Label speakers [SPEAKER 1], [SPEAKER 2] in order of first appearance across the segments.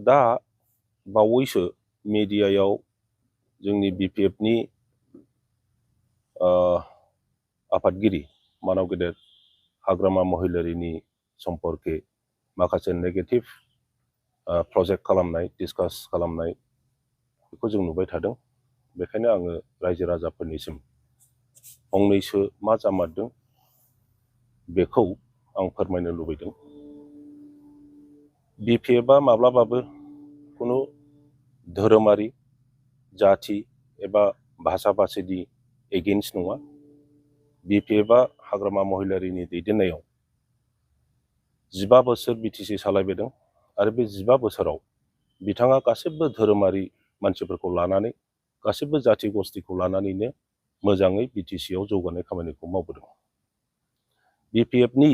[SPEAKER 1] दा बावैसो मिडियायाव जोंनि BPFनि आफादगिरि मानाव गेदेर हाग्रामा महिलारिनि सम्पर्के माखासे नेगेटिभ प्रजेक्ट खालामनाय डिसकास खालामनाय बेखौ जों नुबाय थादों। बेखायनो आङो रायजो राजाफोरनिसिम फंनैसो मा जामारदों बेखौ आं फोरमायनो लुबैदों। BPFआ माब्लाबाबो खुनु धोरोमारि जाथि एबा भाषा भाषिनि एगेन्स्ट नङा। BPFआ हाग्रामा महिलारिनि दैदेननायाव 15 बोसोर BTC सालायबोदों आरो बे 15 बोसोराव बिथाङा गासिबो धोरोमारि मानसिफोरखौ लानानै गासिबो जाथि गस्थिखौ लानानैनो मोजाङै BTCआव जौगानाय खामानिखौ मावबोदों। BPFनि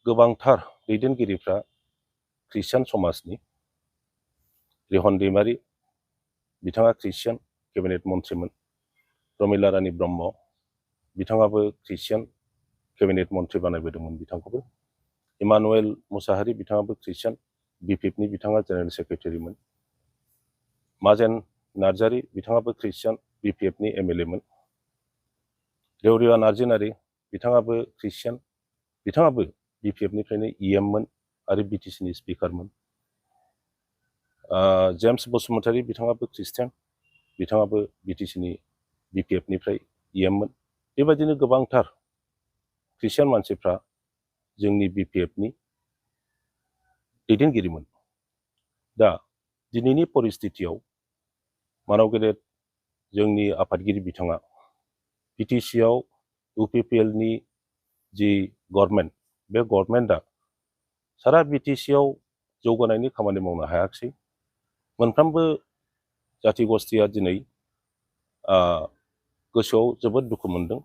[SPEAKER 1] गोबांथार दैदेनगिरिफ्रा ख्रिस्टियान समाजनि। रिहन दैमारि बिथाङा ख्रिस्टियान केबिनेट मन्थ्रिमोन। प्रमिला रानी ब्रह्म बिथाङाबो ख्रिस्टियान केबिनेट मन्थ्रि बानायबोदोंमोन बिथांखौबो। इमानुएल मुसाहारि बिथाङाबो ख्रिस्टियान BPFनि बिथाङा जेनेरेल सेक्रेटारिमोन। माजेन नार्जारी बिथाङाबो ख्रिस्टियान BPFनि MLAमोन। रेवरिया नार्जिनारी बिथाङाबो ख्रिस्टियान बिथाङाबो BPFनिफ्रायनो EMमोन आरो BTCनि स्पिकारमोन। जेम्स बसुमतारी बिथाङाबो ख्रिस्टियान बिथाङाबो BTCनि BPFनिफ्राय EMमोन। बेबायदिनो गोबांथार ख्रिस्टियान मानसिफ्रा जोंनि BPFनि दैदेनगिरिमोन। दा दिनैनि परिस्थितियाव मानाव गेदेर जोंनि आफादगिरि बिथाङा BTCआव UPPLनि जि गभर्नमेन्ट बे गभर्नमेन्टआ सारा BTCआव जौगानायनि खामानि मावनो हायाखिसै। मोनफ्रोमबो जाथि गस्थिया दिनै गोसोआव जोबोद दुखु मोनदों,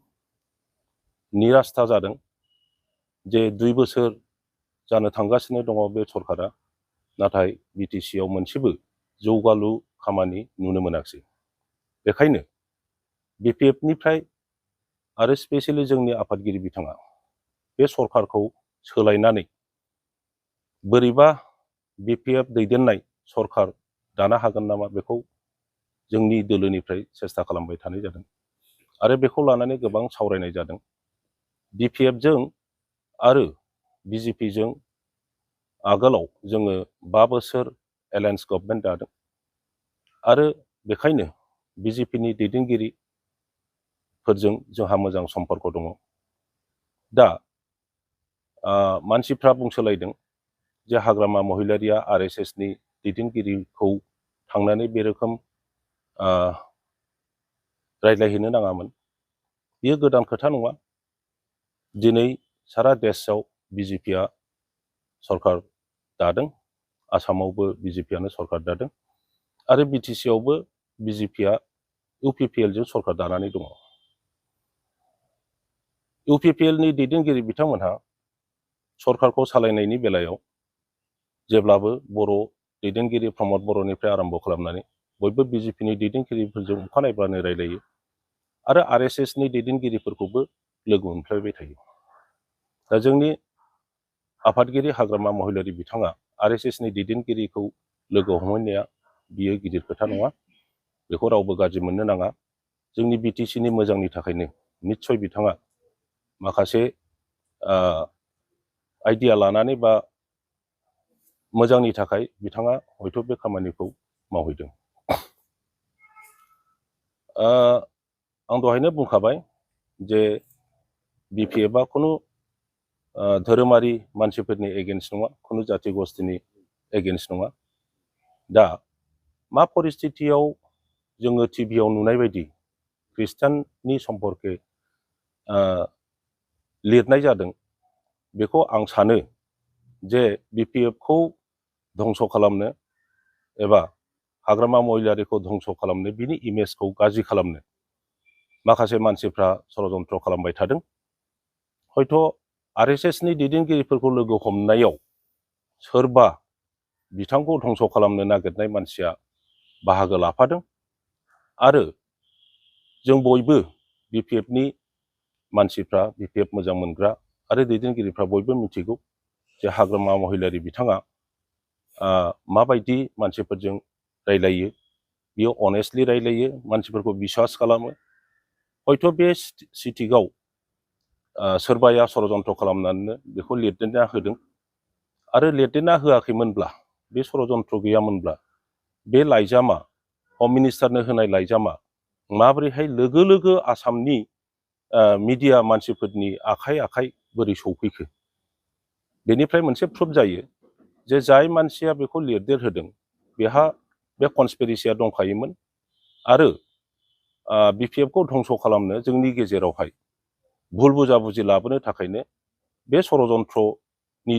[SPEAKER 1] निरास्था जादों जे 2 बोसोर जानो थांगासिनो दङ बे सरकारा, नाथाय BTCआव मोनसेबो जौगालु खामानि नुनो मोनाखिसै। बेखायनो BPFनिफ्राय आरो स्पेसियेलि जोंनि आफादगिरि बिथाङा बे सरकारखौ सोलायनानै बोरैबा BPF दैदेननाय सरकार दानो हागोन नामा बेखौ जोंनि दोलोनिफ्राय सेस्था खालामबाय थानाय जादों आरो बेखौ लानानै गोबां सावरायनाय जादों। BPFजों आरो BJPजों आगोलाव जोङो 5 बोसोर एलायन्स गभर्नमेन्ट दादों आरो बेखायनो BJPनि दैदेनगिरिफोरजों जोंहा मोजां सम्पर्क दङ। दा मानसिफ्रा बुंसोलायदों जे हाग्रामा महिलारिया RSSनि दैदेनगिरिखौ थांनानै बे रोखोम रायज्लायहैनो नाङामोन। बेयो गोदान खोथा नङा। दिनै सारा देशआव BJPआ सरकार दादों, आसामावबो BJPआनो सरकार दादों आरो BTCआवबो BJPआ UPPLजों सरकार दानानै दङ। UPPLनि दैदेनगिरि बिथांमोनहा सरकारखौ सालायनायनि बेलायाव जेब्लाबो बर' दैदेनगिरि प्रमद बर'निफ्राय आरम्भ खालामनानै बयबो BJPनि दैदेनगिरिफोरजों अखानायब्लानो रायलायो आरो RSSनि दैदेनगिरिफोरखौबो लोगो मोनफ्लायबाय थायो। दा जोंनि आफादगिरि हाग्रामा महिलारि बिथाङा RSSनि दैदेनगिरिखौ लोगो हमहैनाया बियो गिदिर खोथा नङा। बेखौ रावबो गाज्रि मोननो नाङा। जोंनि BTCनि मोजांनि थाखायनो निस्सय बिथाङा माखासे आइडिया लानानै बा मोजांनि थाखाय बिथाङा हयथ' बे खामानिखौ मावहैदों। आं दहायनो बुंखाबाय जे BPFआ खुनु धोरोमारि मानसिफोरनि एगेन्स्ट नङा, खुनु जाथि गस्थिनि एगेन्स्ट नङा। दा मा परिस्थितियाव जोङो टिभियाव नुनाय बायदि ख्रिस्टाननि सम्पर्के लिरनाय जादों, बेखौ आं सानो जे BPFखौ धंस' खालामनो एबा हाग्रामा महिलारिखौ धंस' खालामनो, बिनि इमेजखौ गाज्रि खालामनो माखासे मानसिफ्रा षड़यन्त्र खालामबाय थादों। हयथ' RSSनि दैदेनगिरिफोरखौ लोगो हमनायाव सोरबा बिथांखौ धंस' खालामनो नागिरनाय मानसिया बाहागो लाफादों आरो जों बयबो BPFनि मानसिफ्रा, BPF मोजां मोनग्रा आरो दैदेनगिरिफ्रा बयबो मिथिगौ जे हाग्रामा महिलारि बिथाङा माबायदि मानसिफोरजों रायलायो, बियो अनेस्टलि रायलायो, मानसिफोरखौ बिश्वास खालामो। हयथ' बे सिटिआव सोरबाया षड़यन्त्र खालामनानैनो बेखौ लिरदेरना होदों आरो लिरदेरना होआखैमोनब्ला, बे षड़यन्त्र गैयामोनब्ला, बे लाइजामा हम मिनिस्टारनो होनाय लाइजामा माबोरैहाय लोगो लोगो आसामनि मिडिया मानसिफोरनि आखाइ आखाइ बोरै सौफैखो? बेनिफ्राय मोनसे प्रुफ जायो जे जाय मानसिया बेखौ लिरदेरहोदों बेहा बे कनस्पिरेसिया दंखायोमोन आरो बिपिएफखौ धंस खालामनो जोंनि गेजेरावहाय भुल बुजाबुजि लाबोनो थाखायनो बे षड़यन्त्रनि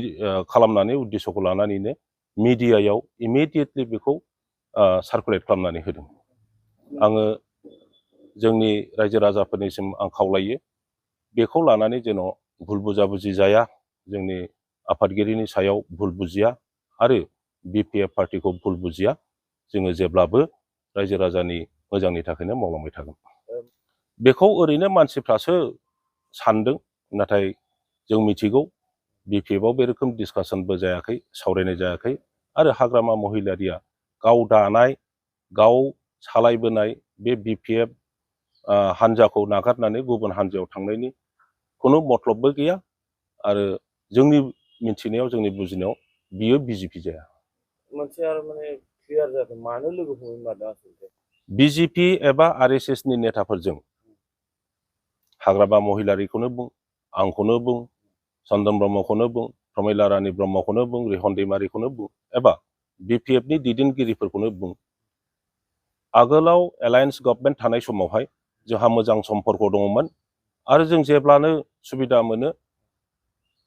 [SPEAKER 1] खालामनानै उद्देश्यखौ लानानैनो मिडियायाव इमिडियेटलि बेखौ सार्कुलेट खालामनानै होदों। आङो जोंनि रायजो राजाफोरनिसिम आं खावलायो बेखौ लानानै जेन' भुल बुजाबुजि जाया, जोंनि आफादगिरिनि सायाव भुल बुजिया आरो बिपिएफ पार्टिखौ भुल बुजिया। जोङो जेब्लाबो रायजो राजानि मोजांनि थाखायनो मावलांबाय थागोन। बेखौ ओरैनो मानसिफ्रासो सानदों, नाथाय जों मिथिगौ बिपिएफआव बे रोखोम डिसकासनबो जायाखै, सावरायनाय जायाखै आरो हाग्रामा महिलारिया गाव दानाय, गाव सालायबोनाय बे बिपिएफ हान्जाखौ नागारनानै गुबुन हान्जायाव थांनायनि खुनु मतलबबो गैया आरो जोंनि मिथिनायाव, जोंनि बुजिनायाव बियो बिजेपि जाया।
[SPEAKER 2] मोनसे आरो माने क्लियार जादों, मानो लोगो हमनो मादों आसलते?
[SPEAKER 1] बिजेपि एबा आरएसएसनि नेताफोरजों हाग्रामा महिलारिखौनो बुं, आंखौनो बुं, चन्दन ब्रह्मखौनो बुं, प्रमिला रानी ब्रह्मखौनो बुं, रिहन दैमारिखौनो बुं एबा बिपिएफनि दैदेनगिरिफोरखौनो बुं, आगोलाव एलायन्स गभर्नमेन्ट थानाय समावहाय जोंहा मोजां सम्पर्क दङमोन आरो जों जेब्लानो सुबिदा मोनो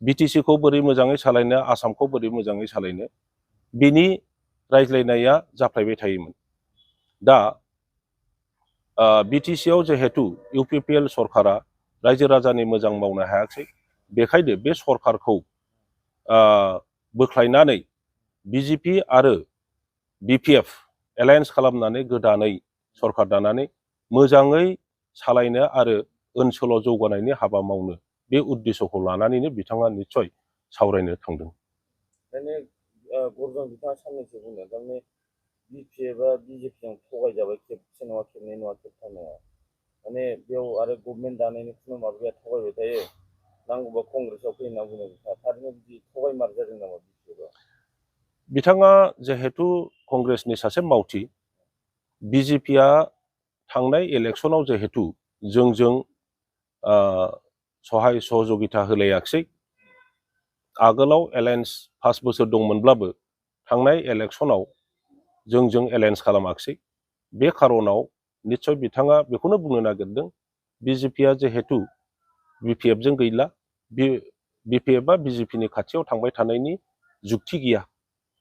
[SPEAKER 1] बिटिसिखौ बोरै मोजाङै सालायनो, आसामखौ बोरै मोजाङै सालायनो, बिनि रायज्लायनाया जाफ्लेबाय थायोमोन। दा बिटिसिआव जिहेतु इउपिपिएल सरकारा रायजो राजानि मोजां मावनो हायाखै, बेखायनो बे सरकारखौ बोख्लायनानै बिजेपि आरो बिपिएफ एलायन्स खालामनानै गोदानै सरकार दानानै मोजाङै सालायनो आरो ओनसोलाव जौगानायनि हाबा मावनो बे उद्देश्यखौ लानानैनो बिथाङा निस्सय सावरायनो थांदों।
[SPEAKER 2] माने गरजन बिथाङा साननैसो बुंदों, थारमाने बिपिएफआ बिजेपिजों थगायजाबाय, खेबसे नङा, खेबनै नङा, खेबथाम नङा, माने बेयाव आरो गभर्नमेन्ट दानायनि खुनु माबा गैया, थगायबाय थायो, नांगौबा कंग्रेसआव फैयो होनना बुंदों बिथाङा। थारैनो बिदि थगायमार जादों नामा बिपिएफआ?
[SPEAKER 1] बिथाङा जिहेतु कंग्रेसनि सासे मावथि, बिजेपिआ थांनाय इलेक्सनाव जिहेतु जोंजों सहाय सहযোगिता होलायाखिसै, आगोलाव एलायन्स 5 बोसोर दंमोनब्लाबो थांनाय इलेक्सनाव जोंजों एलायन्स खालामाखिसै। बे खारनाव निस्सय बिथाङा बेखौनो बुंनो नागिरदों, बिजेपिआ जिहेतु बिपिएफजों गैला, बिपिएफआ बिजेपिनि खाथियाव थांबाय थानायनि जुक्ति गैया।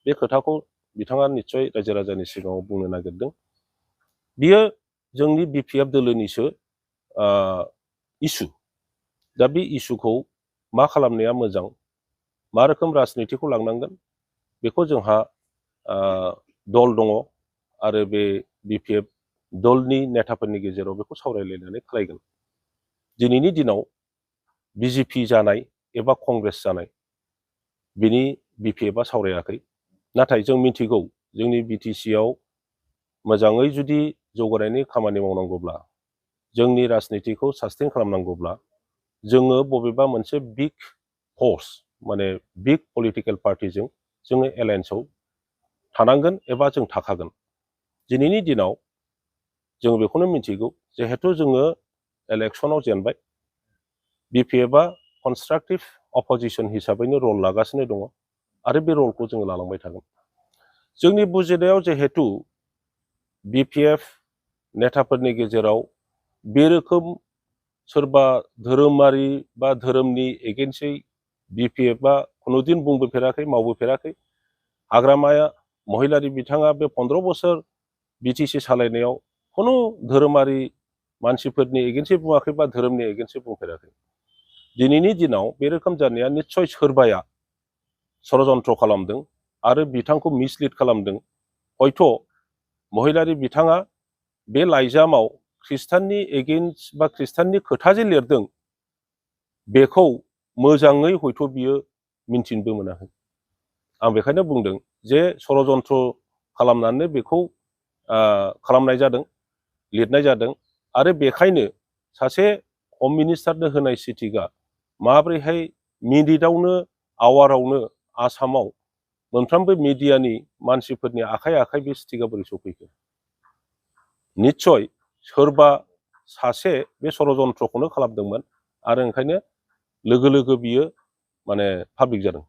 [SPEAKER 1] बे खोथाखौ बिथाङा निस्सय रायजो राजानि सिगाङाव बुंनो नागिरदों। बियो जोंनि बिपिएफ दोलोनिसो इसु। दा बे इसुखौ मा खालामनाया मोजां, मा रोखोम राजनितिखौ लांनांगोन, बेखौ जोंहा दल दङ आरो बे बिपिएफ दलनि नेताफोरनि गेजेराव बेखौ सावरायलायनानै खालायगोन। दिनैनि दिनाव बिजेपि जानाय एबा कंग्रेस जानाय बिनि बिपिएफआ सावरायाखै, नाथाय जों मिथिगौ जोंनि बिटिसिआव मोजाङै जुदि जौगानायनि खामानि मावनांगौब्ला, जोंनि राजनितिखौ सास्टेन खालामनांगौब्ला, जोङो बबेबा मोनसे बिग फर्स, माने बिग पलिटिकेल पार्टिजों जोङो एलायन्सआव थानांगोन एबा जों थाखागोन। दिनैनि दिनाव जों बेखौनो मिथिगौ, जिहेतु जोङो इलेक्सनाव जेनबाय, बिपिएफआ कनस्ट्राक्टिभ अपोजिशन हिसाबैनो रल लागासिनो दङ आरो बे रलखौ जोङो लालांबाय थागोन। जोंनि बुजिनायाव जिहेतु बिपिएफ नेताफोरनि गेजेराव बे रोखोम सोरबा धोरोमारि बा धोरोमनि एगेन्स्टै बिपिएफआ खुनुदिन बुंबोफेराखै, मावबोफेराखै। हाग्रामाया महिलारि बिथाङा बे 15 बोसोर बिटिसि सालायनायाव खुनु धोरोमारि मानसिफोरनि एगेन्स्टै बुङाखै बा धोरोमनि एगेन्स्टै बुंफेराखै। दिनैनि दिनाव बे रोखोम जानाया निस्सय सोरबाया षड़यन्त्र खालामदों आरो बिथांखौ मिसलिड खालामदों। हयथ' महिलारि बिथाङा बे लाइजामाव ख्रिस्टाननि एगेन्स्ट बा ख्रिस्टाननि खोथा जे लिरदों, बेखौ मोजाङै हयथ' बियो मिन्थिनोबो मोनाखै। आं बेखायनो बुंदों जे षड़यन्त्र खालामनानै बेखौ खालामनाय जादों, लिरनाय जादों आरो बेखायनो सासे हम मिनिस्टारनो होनाय सिटिकआ माब्रैहाय मिनिटआवनो आवारावनो आसामाव मोनफ्रोमबो मिडियानि मानसिफोरनि आखाइ आखाइ बे सिटिकआ बोरै सफैखो? निस्सय सोरबा सासे बे षड़यन्त्रखौनो खालामदोंमोन आरो ओंखायनो लोगो लोगो बियो माने पाब्लिक जादों।